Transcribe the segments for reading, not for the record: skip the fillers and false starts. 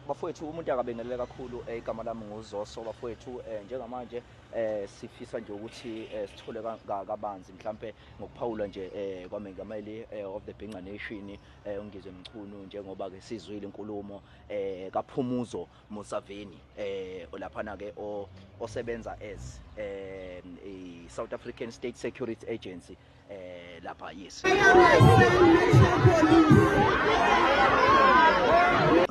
bafowethu umuntu akabengelele kakhulu igama lami nguZoso bafowethu njengamanje sifisa nje ukuthi sithole kabanzi mhlambe ngokuphawula nje kwamengameli of the Bhinqa Nation ungizwe Mchunu njengoba ke sizwile inkulumo kaPhumuzo Mosaveni olaphana ke osebenza as i South African State Security Agency lapha yes.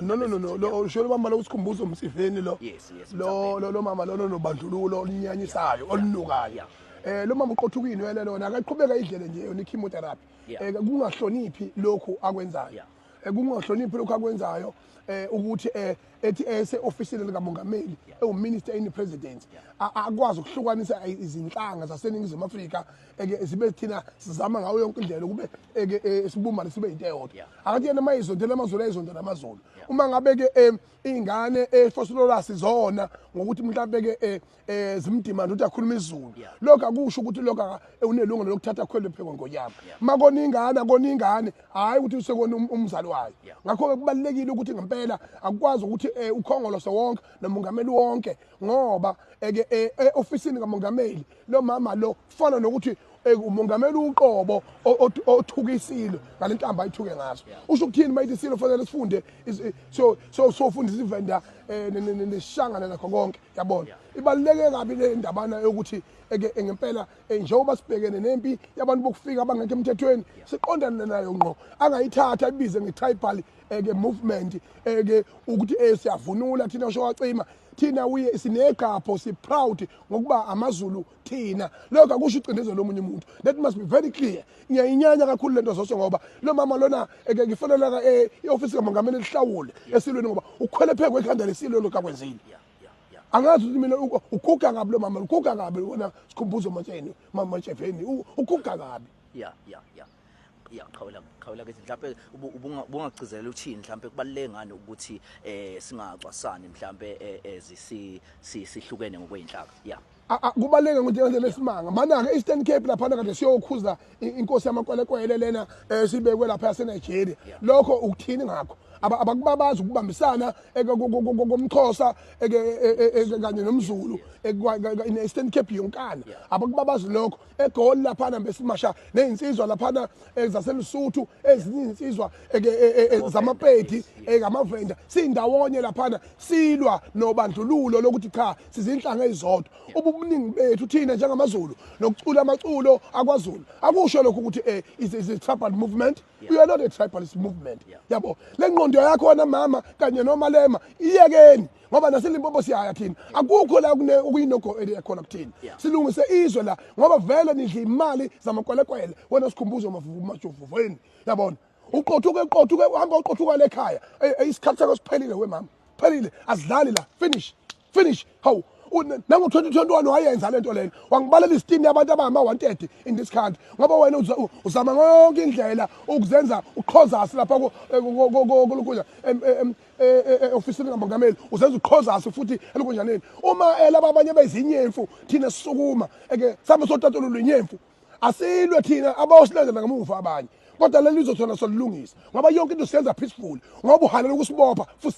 No usholo mama lo usikhumbuzo umsiveni lo. Yes. Lo mama lo nobandlululo olinyanyisayo olunukayo. Lo mama uqothukini wena lona akaqhubeka indlela nje yona chemotherapy. Kungahloniphi lokhu akwenzayo. Kungahloniphi lokhu akwenzayo ukuthi ethi ese official likamongameli minister in president akwazi ukuhlukanisa izinhlanga zaseningizimu Afrika zibe thina sizama ngayo yonke indlela kube sibumbane sibe into eyodwa akathi yena mayizondela amazulu ayizondela amazulu uma ngabe ke ingane efosololasi zona ngokuthi mhlawumbe ke zimdimanda ukuthi akhuluma isiZulu lokho akusho ukuthi lokho unelungelo lokuthatha khwele pheko ngoyama makona ingane hayi ukuthi usekona umzali wayo ngakho ke kubalekile ukuthi ngempela akwazi ukuthi ukhongolose wonke nomongameli wonke ngoba ofisini kamongameli lo mama lo fana nokuthi umongameli uqobo othukisile ngalentamba ayithuke ngaso usho ukuthini mayithi silo fanele sifunde so fundisa ivenda nesishangana nakho konke yabona ibaluleke kabi le ndabana yokuthi ngempela njengoba sibhekene nempi yabantu bokufika abangekho emthethweni siqondana nayo ngqo angayithatha ibize ngetribal movement ukuthi siyavunula thina usho wacima thina uye sineqapho si proud ngokuba amaZulu thina lokho akusho ucindezelo lomunye umuntu that must be very clear ngiyayinyanya kakhulu lento Zoso ngoba lo mama lona ngifanele ioffice kamongameli lihlawule esilweni ngoba ukhwele pheko ekhanda lesilo lokho akwenzile angazi ukuthi mina ukuguga kabi lo mama ukuguga kabi wona sikhumbuzo mama Chefeni ukuguga kabi khawula ke mhlawumbe ubungagcizelela uthini mhlawumbe kubaleke ngani ukuthi singacwasani mhlawumbe sihlukene ngokweinhlaka kubaleke ukuthi ngendlela esimanga mana ke Eastern Cape lapha kade siyokhuza inkosi yamakwelekwele lena sibekwe lapha yaseNigeria lokho ukuthini ngakho abakubabaza ukubambisana komXhosa kanye nomZulu in Eastern Cape yonkana abakubabaza lokho eGoli lapha besimasha nezinsizwa lapha zaseLesotho ezinye insizwa zamapedi ngamavenda sindawonye lapha silwa nobandlululo lokuthi cha sizinhlanga ezodwa ubuningi bethu thina njengamaZulu nokucula amaculo akwaZulu akusho lokho ukuthi is a tribal movement we are not a tribalist movement yabo lengqondo yakho na mama kanye nomalema iyekeni ngoba naseLimpopo siyaya thina akukho la ukuyinoko ekhona kuthina silungise izwe la ngoba vele nidla imali zamakwelekwele wena sikhumbuzo majovuveni yabona uqothuke uhamba uqothuka lekhaya isikhathi sakho siphelile wemama phelile asidlali la finish how nango 2021 wayenza lento lena wangibalela isitini yabantu abama 130 in this country ngoba wena uzama yonke indlela ukuzenza uqhozasi lapha kulukuya ofisini kamongameli uzenza uqhozasi futhi elukunjaneni uma laba abanye bezinyemfu thina sisukuma sabe sotatolula inyemfu asilwe thina abawusilandela ngamuva abanye kodwa leli lizothona solilungisa ngoba yonke into siyenza peaceful ngoba uhalela ukusibopha futhi